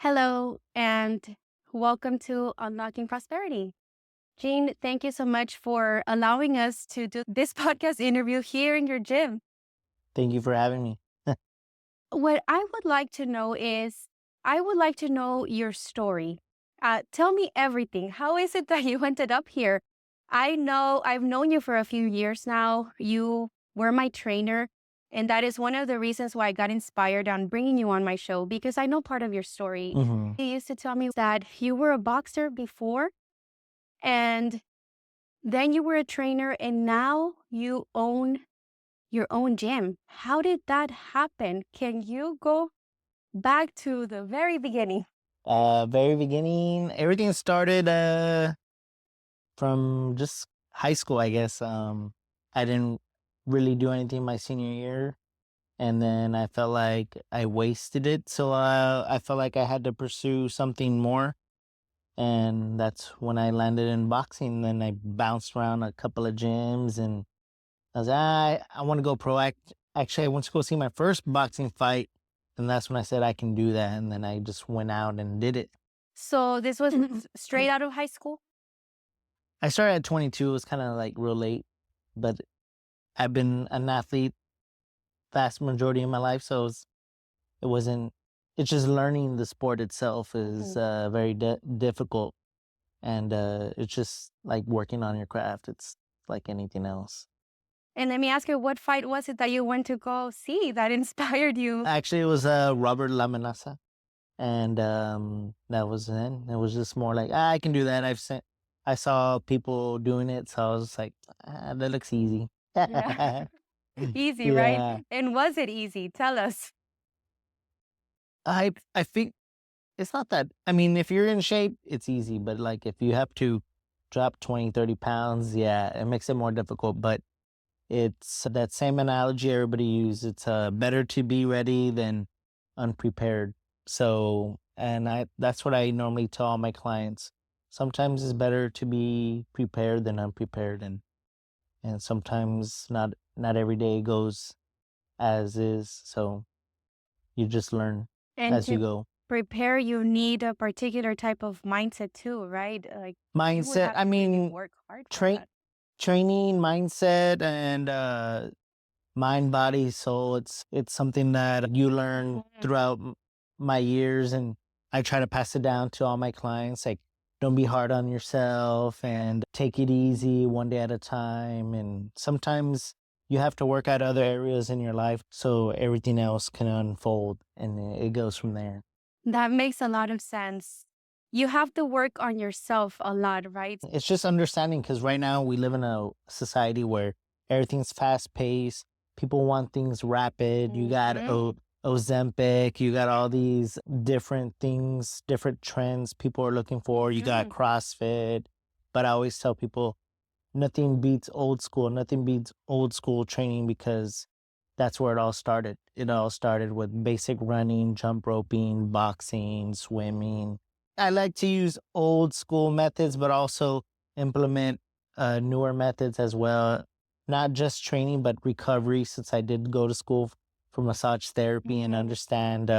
Hello, and welcome to Unlocking Prosperity. Jean, thank you so much for allowing us to do this podcast interview here in your gym. Thank you for having me. What I would like to know is I would like to know your story. Tell me everything. How is it that you ended up here? I know I've known you for a few years now. You were my trainer. And that is one of the reasons why I got inspired on bringing you on my show because I know part of your story. hmm You used to tell me that you were a boxer before and then you were a trainer and now you own your own gym. How did that happen? Can you go back to the very beginning? Very beginning, everything started from just high school, I guess. I didn't really do anything my senior year, and then I felt like I wasted it. So I felt like I had to pursue something more, and that's when I landed in boxing. Then I bounced around a couple of gyms, and I was like, I want to go pro. Actually, I went to go see my first boxing fight, and that's when I said I can do that. And then I just went out and did it. So this was straight out of high school? I started at 22. It was kind of like real late, but I've been an athlete vast majority of my life, so it wasn't. It's just learning the sport itself is very difficult, and it's just like working on your craft. It's like anything else. And let me ask you, what fight was it that you went to go see that inspired you? Actually, it was Robert Lamanasa. And that was it. It was just more like, I can do that. I saw people doing it, so I was like, that looks easy. Yeah. Easy, right? Yeah. And was it easy? Tell us. I think it's not that. I mean, if you're in shape, it's easy, but like if you have to drop 20, 30 pounds, yeah, it makes it more difficult. But it's that same analogy everybody uses. It's better to be ready than unprepared. So, and that's what I normally tell all my clients. Sometimes it's better to be prepared than unprepared, and sometimes not every day goes as is. So you just learn And as you to go. prepare, you need a particular type of mindset too, right? Like you would Mindset. have I to really mean, work hard for train that. training, mindset, and mind, body, soul. It's something that you learn Mhm. throughout my years, and I try to pass it down to all my clients. Like, don't be hard on yourself, and take it easy, one day at a time. And sometimes you have to work out other areas in your life so everything else can unfold, and it goes from there. That makes a lot of sense. You have to work on yourself a lot, right? It's just understanding because right now we live in a society where everything's fast paced. People want things rapid. You got Mhm. Ozempic. You got all these different things, different trends people are looking for. You got Mhm. CrossFit. But I always tell people nothing beats old school. Nothing beats old school training because that's where it all started. It all started with basic running, jump roping, boxing, swimming. I like to use old school methods, but also implement newer methods as well. Not just training, but recovery, since I did go to school for massage therapy and Mhm. understand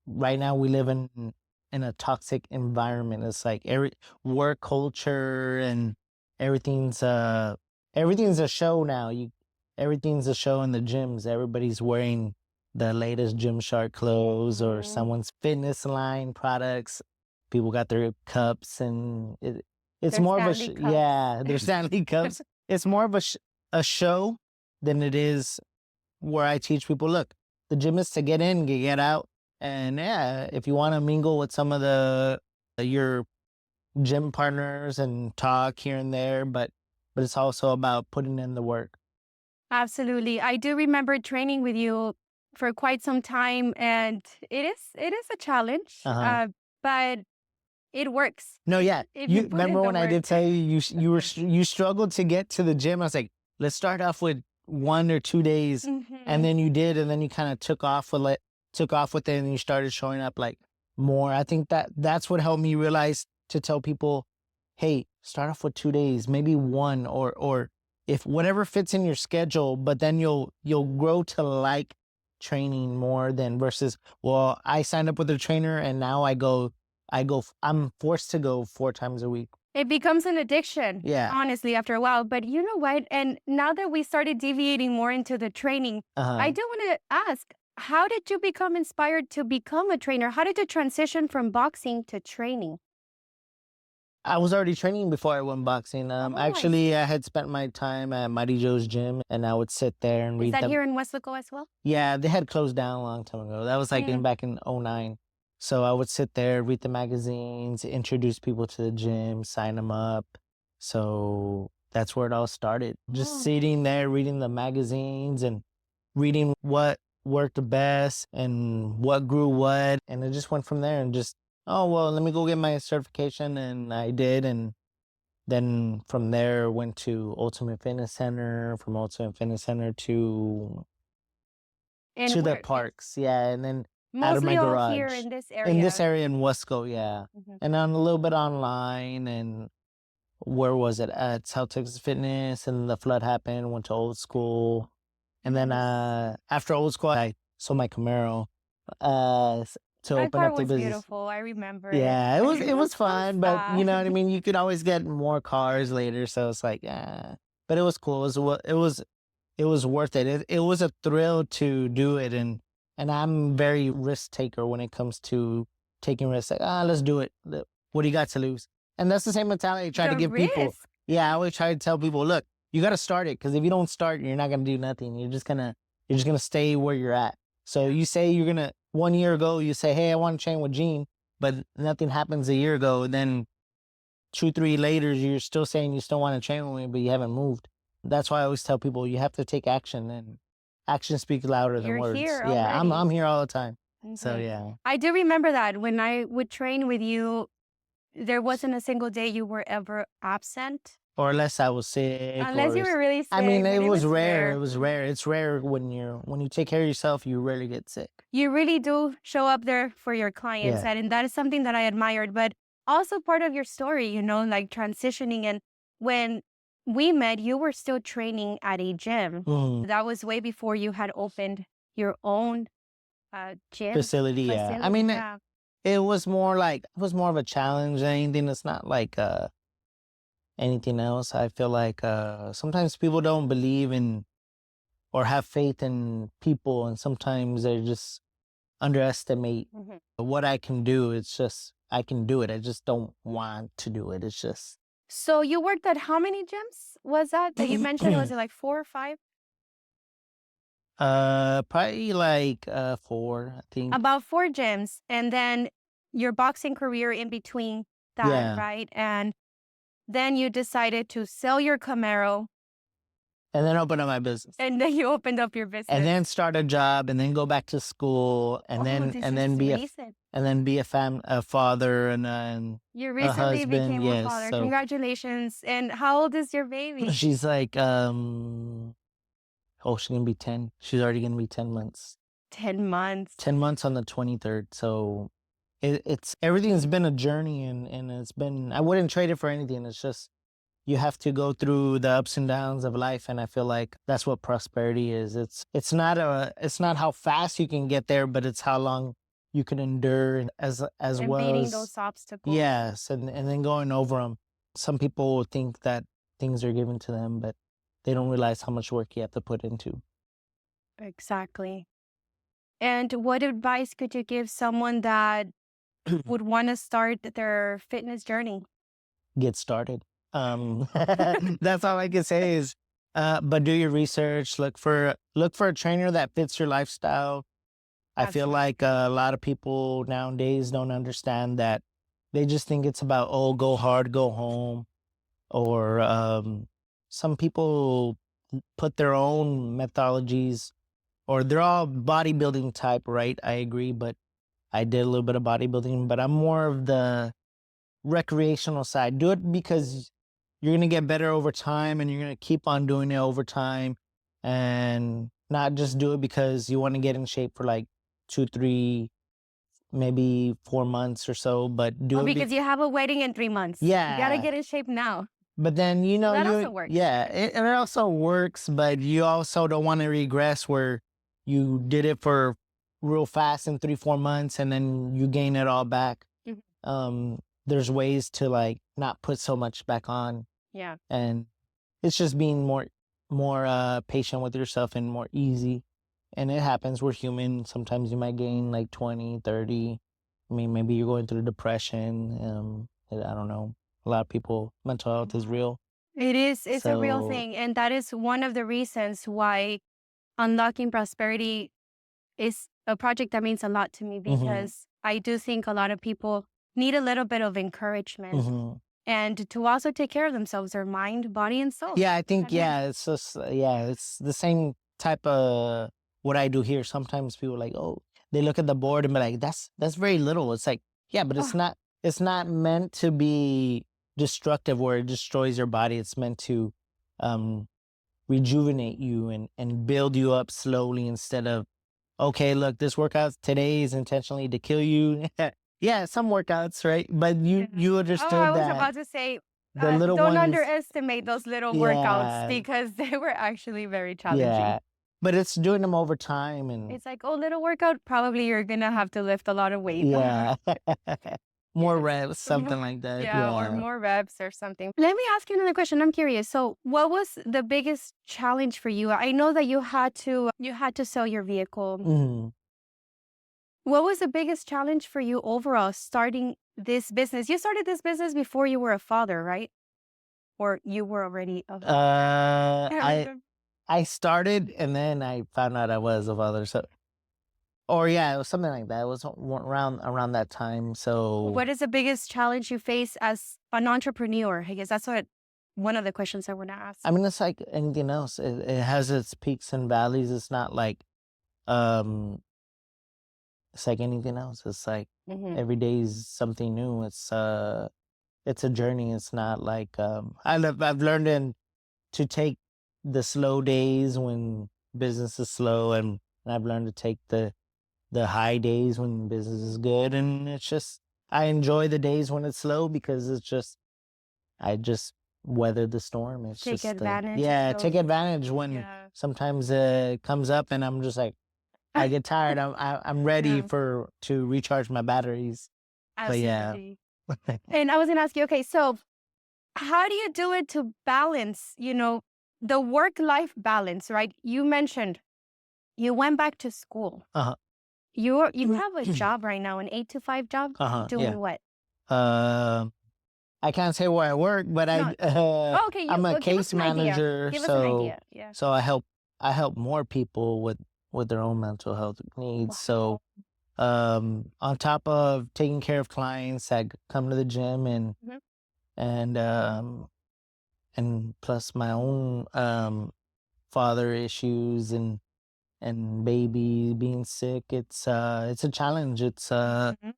right now we live in a toxic environment. It's like every work culture and everything's uh everything's a show now. You Everything's a show in the gyms. Everybody's wearing the latest Gymshark clothes or Mhm. someone's fitness line products. People got their cups, and it's Their more of a Stanley Cups. yeah, their Stanley cups. It's more of a show than it is where I teach people, look, the gym is to get in, get out. And yeah, if you want to mingle with some of your gym partners and talk here and there, but it's also about putting in the work. Absolutely. I do remember training with you for quite some time and it is a challenge. Uh-huh. But it works No, yeah. if you You put in remember the when I work. did tell you you struggled to get to the gym? I was like, let's start off with 1 or 2 days, and Mhm. then you did, and then you kind of took off with it, and you started showing up like more. I think that's what helped me realize to tell people, hey, start off with 2 days, maybe one, or if whatever fits in your schedule, but then you'll grow to like training more than versus, well, I signed up with a trainer and now I'm forced to go 4 times a week. It becomes an addiction, Yeah. honestly, after a while. But you know what? And now that we started deviating more into the training, I Uh-huh. do want to ask, how did you become inspired to become a trainer? How did you transition from boxing to training? I was already training before I went boxing. Oh, I Actually, see. I had spent my time at Mighty Joe's gym, and I would sit there and Is read that them. here in Westlaco as well? Yeah, they had closed down a long time ago. That was like Mm. back in '09. So I would sit there, read the magazines, introduce people to the gym, sign them up. So that's where it all started. Just Oh. sitting there, reading the magazines and reading what worked the best and what grew what. And it just went from there and just, oh, well, let me go get my certification. And I did. And then from there, went to Ultimate Fitness Center, from Ultimate Fitness Center And to the where? parks, yeah, and then out of my Mostly all here garage. in this In this area. area in Wesco, yeah. Mhm. And on a little bit online and where was it? At South Texas Fitness, and the flood happened, went to Old School. And then Nice. after Old School, I sold my Camaro to That open car up the was business. beautiful. I remember it. Yeah, it It was was so fun, but you know what I sad. mean? You could always get more cars later, so it's like, but it was cool. It was worth it. It was a thrill to do it, and I'm very risk taker when it comes to taking risks. Like, let's do it. What do you got to lose? And that's the same mentality I try to The give people. risk. Yeah, I always try to tell people, look, you got to start it because if you don't start, you're not gonna do nothing. You're just gonna stay where you're at. So you say you're gonna 1 year ago, you say, hey, I want to train with Gene, but nothing happens a year ago. And then 2, 3 later, you're still saying you still want to train with me, but you haven't moved. That's why I always tell people you have to take action, and action speaks louder than You're words. here Yeah, I'm already. here all the time. So Mhm. yeah. I do remember that when I would train with you, there wasn't a single day you were ever absent, Or unless I was sick, unless or you were really I mean, sick, but it it was was rare. It rare. was rare. Mhm. It's rare when you take care of yourself, you rarely get sick. You really do show up there for your clients, Yeah. and that is something that I admired, but also part of your story, like transitioning. And when we met, you were still training at a gym. Mhm. That was way before you had opened your own gym Facility. Yeah. I facility. mean, Yeah. it was more of a challenge than anything. It's not like anything else. I feel like sometimes people don't believe in or have faith in people, and sometimes they just underestimate Mhm. what I can do. It's just I can do it. I just don't want to do it. It's just So you worked at how many gyms was that you mentioned? Was it like 4 or 5? probably like 4, I think. About 4 gyms, and then your boxing career in between that, Yeah. right? And then you decided to sell your Camaro, And then open up my business. and then you opened up your And business. then start a job and then go back to school and Oh, then this and is then recent. be a father and You a recently husband. became a Yes. father. So Congratulations. And how old is your baby? she's like oh, she's gonna be 10. She's already gonna be 10 months. 10 months. 10 months on the 23rd. So it's everything's been a journey, and it's been, I wouldn't trade it for anything. It's just you have to go through the ups and downs of life, and I feel like that's what prosperity is. It's not how fast you can get there, but it's how long you can endure, and as And well beating as those obstacles. yes, and then going over them. Some people think that things are given to them, but they don't realize how much work you have to put into. Exactly. And what advice could you give someone that would want to start their fitness journey? Get started. That's all I can say is, but do your research. Look for a trainer that fits your lifestyle. I That's feel right. like a lot of people nowadays don't understand that. They just think it's about, oh, go hard, go home, or some people put their own methodologies, or they're all bodybuilding type, right? I agree, but I did a little bit of bodybuilding, but I'm more of the recreational side. Do it because you're gonna get better over time, and you're gonna keep on doing it over time, and not just do it because you want to get in shape for like 2, 3, maybe 4 months or so, but Oh, do it. because you have a wedding in 3 months. You gotta Yeah, get in shape now. but then That also you works. yeah, it also works, but you also don't want to regress where you did it for real fast in 3-4 months and then you gain it all back. Mhm. There's ways to like not put so much back on, Yeah. and it's just being more patient with yourself and more easy. And it happens, we're human. Sometimes you might gain like 20, 30. I mean, maybe you're going through depression. I don't know. A lot of people, mental health is real. It is. It's a real So, thing. And that is one of the reasons why Unlocking Prosperity is a project that means a lot to me hmm because I do think a lot of people need a little bit of encouragement hmm and to also take care of themselves, their mind, body, and soul. yeah, I think, Depending on- yeah, it's just, yeah, it's the same type of what I do here. Sometimes people like, oh, they look at the board and be like, that's very little. It's like, yeah, but Oh, it's not meant to be destructive where it destroys your body. It's meant to, um, rejuvenate you and build you up slowly instead of, okay, look, this workout today is intentionally to kill you. Yeah, some workouts, right? But yeah. you Oh, I understood was that about to say, the little don't ones, underestimate those little workouts yeah, because they were actually very challenging. yeah. But it's doing them over time and It's like, oh, little workout, probably you're going to have to lift a lot of weight. yeah. More Yes. reps, something like that. Yeah, or Yeah. more reps or something. Let me ask you another question. I'm curious. So, what was the biggest challenge for you? I know that you had to sell your vehicle. Mhm. What was the biggest challenge for you overall starting this business? You started this business before you were a father, right? Or you were already a father? Can't I remember. I started and then I found out I was a father. So, or yeah, it was something like that. It was around that time. So What is the biggest challenge you face as an entrepreneur? I guess that's what one of the questions I want to ask. I mean, it's like anything else. It has its peaks and valleys. It's not like um, it's like anything else. It's like Hmm. every day is something new. It's a journey. It's not like I've learned to take the slow days when business is slow, and I've learned to take the high days when business is good, and it's just I enjoy the days when it's slow because it's just I just weather the storm. It's Take just advantage of yeah, those. take advantage when Yeah. sometimes it comes up and I'm just like I get tired. I'm ready Yeah, for to recharge my batteries. But yeah. absolutely. And I was gonna ask you, okay, so how do you do it to balance, the work-life balance, right? You mentioned you went back to school. Uh-huh. You have a job right now, an 8 to 5 job, Uh-huh. Yeah. doing what? Um I can't say where I work, but No. Oh, okay, I'm a well, give us case an idea. manager, Give us an idea. Yeah. so I help more people with their own mental health needs. Wow. So on top of taking care of clients that come to the gym Mhm. and plus my own father issues and baby being sick, it's a challenge. Mhm.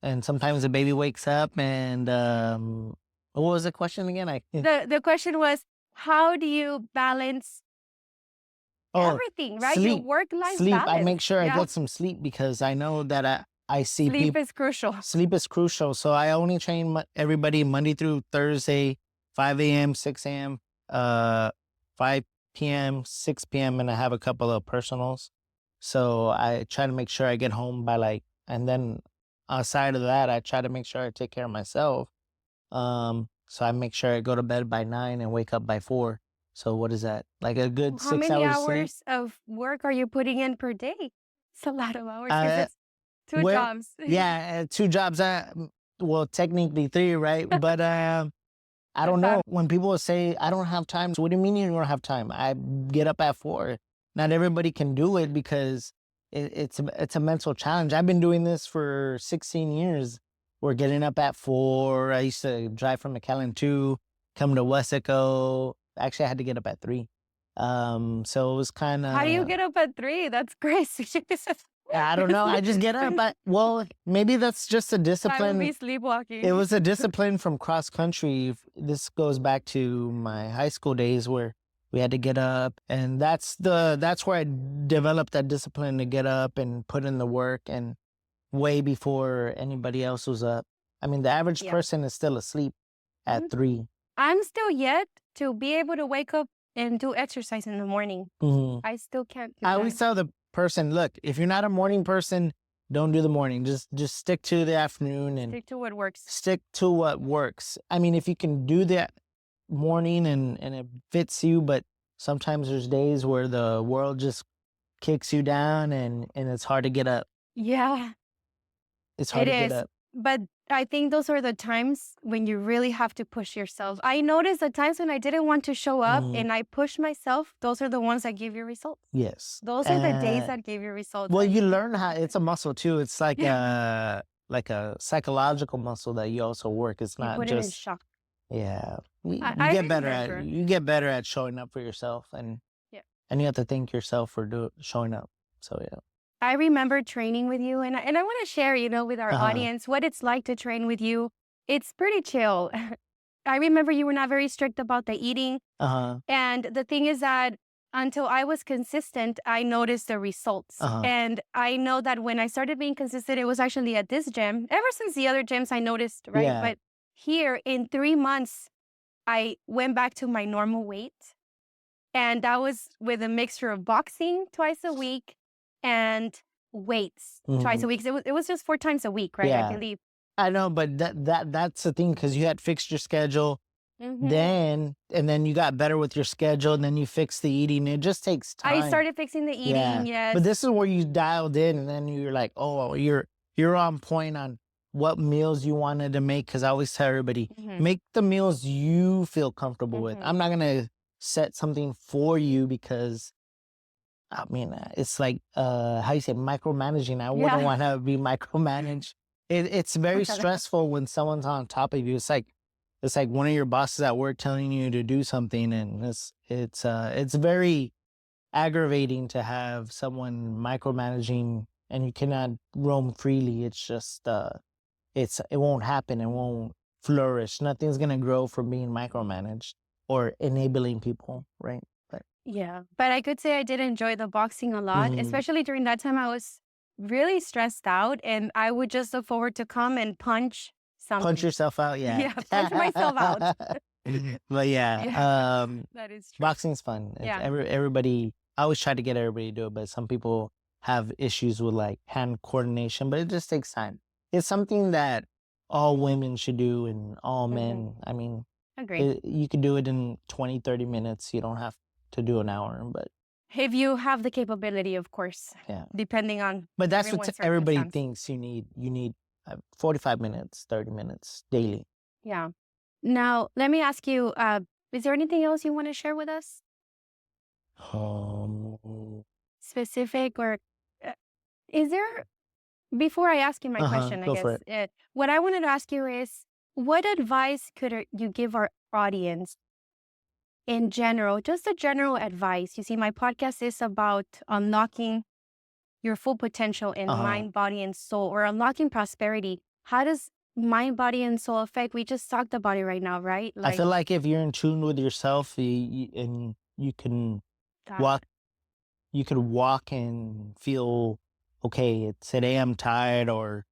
And sometimes the baby wakes up and what was the question again? I The question was, how do you balance Oh, everything, right? Your sleep. work-life Sleep. I balance. make sure I Yeah. get some sleep because I know that I see Sleep people. is crucial. Sleep is crucial. So I only train everybody Monday through Thursday, 5 a.m., 6 a.m., uh, 5 p.m., 6 p.m., and I have a couple of personals. So I try to make sure I get home by like, and then outside of that, I try to make sure I take care of myself. So I make sure I go to bed by 9 and wake up by 4. So what is that? Like a good How six many hours sleep? hours of work are you putting in per day? It's a lot of hours because Uh, it's two well, jobs. yeah, 2 jobs. Well, technically 3, right? But I The don't know. fam- When people say I don't have time, so what do you mean you don't have time? I get up at 4. Not everybody can do it because it's a mental challenge. I've been doing this for 16 years. We're getting up at 4. I used to drive from McAllen 2, come to Wesco. Actually, I had to get up at 3. So it was kind How do you of get up at 3? That's crazy. I don't know. I just get up. Well, maybe that's just a I would discipline. be It sleepwalking. was a discipline from cross country. This goes back to my high school days where we had to get up, and that's where I developed that discipline to get up and put in the work, and way before anybody else was up. I mean, the average Yeah. person is still asleep at I'm 3. I'm still yet to be able to wake up and do exercise in the morning. Mhm. I still can't do I that. always tell person, look, if you're not a morning person, don't do the morning. Just stick to the afternoon and Stick to what works. stick to what works. I mean, if you can do that morning and it fits you, but sometimes there's days where the world just kicks you down and it's hard to get up. Yeah, It's hard it to get is. up. But I think those are the times when you really have to push yourself. I noticed the times when I didn't want to show up Mhm. and I pushed myself, those are the ones that give you results. Yes. Those are the days that give you results. Well, and you learn how it's a muscle too. It's yeah, like a psychological muscle that you also work. It's you not put it in just shock. yeah. You I get better at remember. you get better at showing up for yourself Yeah. and you have to thank yourself for showing up. So yeah. I remember training with you, and I want to share, with our Uh-huh. audience what it's like to train with you. It's pretty chill. I remember you were not very strict about the eating. Uh-huh. And the thing is that until I was consistent, I noticed the results. Uh-huh. And I know that when I started being consistent, it was actually at this gym. Ever since the other gyms, I noticed, right? Yeah. But here in 3 months, I went back to my normal weight. And that was with a mixture of boxing twice a week and weights twice Mhm. a week. 'Cause it was just 4 times a week, right? I Yeah. believe. I know, but that's the thing because you had fixed your schedule Hmm. then, and then you got better with your schedule, and then you fixed the eating. It just takes I time. started fixing the Yeah. eating, But yes. this is where you dialed in, and then you're like, oh, you're on point on what meals you wanted to make. Because I always tell everybody, Hmm. make the meals you feel comfortable with. Hmm. I'm not gonna set something for you because I mean, it's like, how you say, micromanaging. I wouldn't Yeah. wanna be micromanaged. It's very stressful when someone's on top of you. It's like one of your bosses at work telling you to do something, and it's very aggravating to have someone micromanaging and you cannot roam freely. It's just, it won't happen. It won't flourish. Nothing's gonna grow from being micromanaged or enabling people, right? But Yeah, but I could say I did enjoy the boxing a lot, mhm. especially during that time I was really stressed out and I would just look forward to come and punch Punch something. yourself out, yeah. Yeah, punch myself out. But yeah, Yeah, that is true. boxing's fun. It's Yeah. everybody I always try to get everybody to do it, but some people have issues with, like, hand coordination, but it just takes time. It's something that all women should do and all Hmm. men. I mean, Agree. you could do it in 20, 30 minutes. You don't have to do an hour, but If you have the capability, of course, yeah. depending on But that's what everyone's everybody circumstance. thinks you need. You need 45 minutes, 30 minutes daily. Yeah. Now, let me ask you, is there anything else you want to share with us? Um, Specific or uh, is there before I ask you my uh-huh, question, I go for guess, it. what I wanted to ask you is what advice could you give our audience in general, just a general advice? You see, my podcast is about unlocking your full potential in Uh-huh. mind, body, and soul, or unlocking prosperity. How does mind, body, and soul affect? We just talked about it right now, right? I Like feel like if you're in tune with yourself, and you can that. walk, you could walk and feel okay. Today I'm tired, or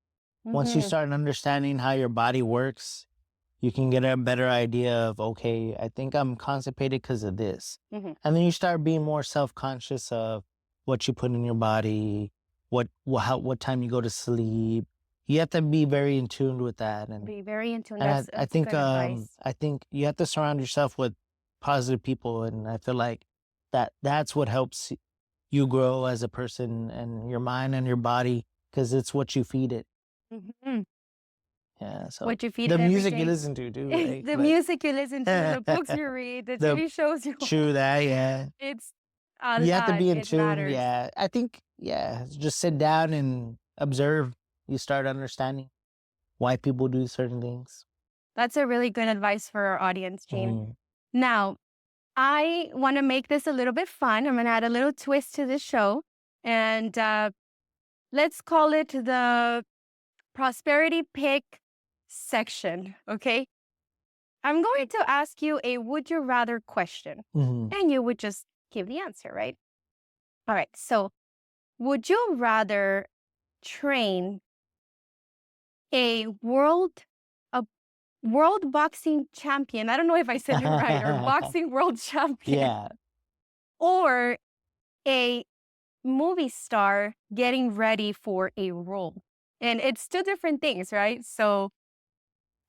once you Hmm. start understanding how your body works, you can get a better idea of, okay, I think I'm constipated because of this. Hmm. And then you start being more self-conscious of what you put in your body, what time you go to sleep. You have to be very in tune with that. Be very in tune. And That's a good advice. I think you have to surround yourself with positive people. And I feel like that's what helps you grow as a person and your mind and your body, because it's what you feed it. Hmm. Yeah. So What you feed the it every music you day. listen to too, right? The But music you listen to, the books you read, the the TV shows you true watch. that, yeah. It's a You have to lot. be in It tune. matters. Yeah. I think, yeah, just sit down and observe. You start understanding why people do certain things. That's a really good advice for our audience, Gene. Mhm. Now, I want to make this a little bit fun. I'm going to add a little twist to this show. And let's call it the prosperity pick section. Okay. I'm going to ask you a would you rather question, Mhm. and you would just give the answer, right? All right. So, would you rather train a a world boxing champion? I don't know if I said it right, or boxing world champion, Yeah. or a movie star getting ready for a role? And it's two different things, right? So,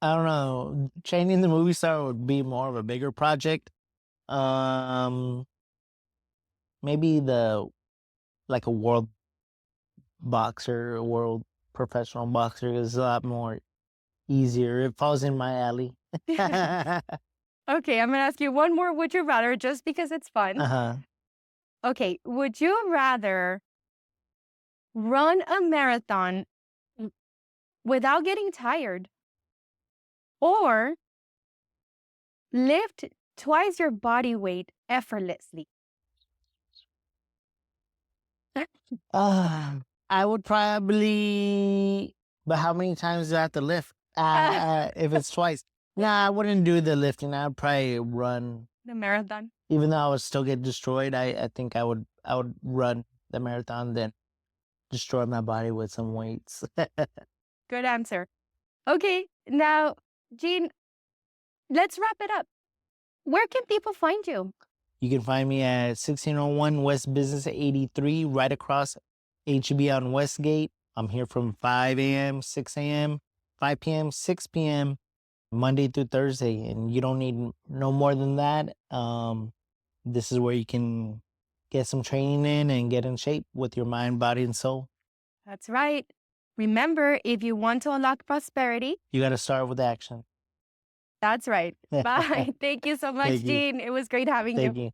I don't know. Changing the movie star would be more of a bigger project. Um, maybe like a world boxer, a world professional boxer is a lot more easier. It falls in my alley. okay, I'm gonna ask you one more would you rather just because it's fun. Uh-huh. Okay, would you rather run a marathon w- without getting tired or lift twice your body weight effortlessly? I would probably, but how many times do I have to lift? If it's twice. Nah, I wouldn't do the lifting. I'd probably run. the marathon. Even though I would still get destroyed, I think I would run the marathon, then destroy my body with some weights. Good answer. Okay, now, Jean, let's wrap it up. Where can people find you? You can find me at 1601 West Business 83, right across HEB on Westgate. I'm here from 5 a.m., 6 a.m., 5 p.m., 6 p.m., Monday through Thursday. And you don't need no more than that. This is where you can get some training in and get in shape with your mind, body, and soul. That's right. Remember, if you want to unlock prosperity, You got to start with action. that's right. Bye. Thank you so much, Thank you. Jean. It was great having Thank you. you.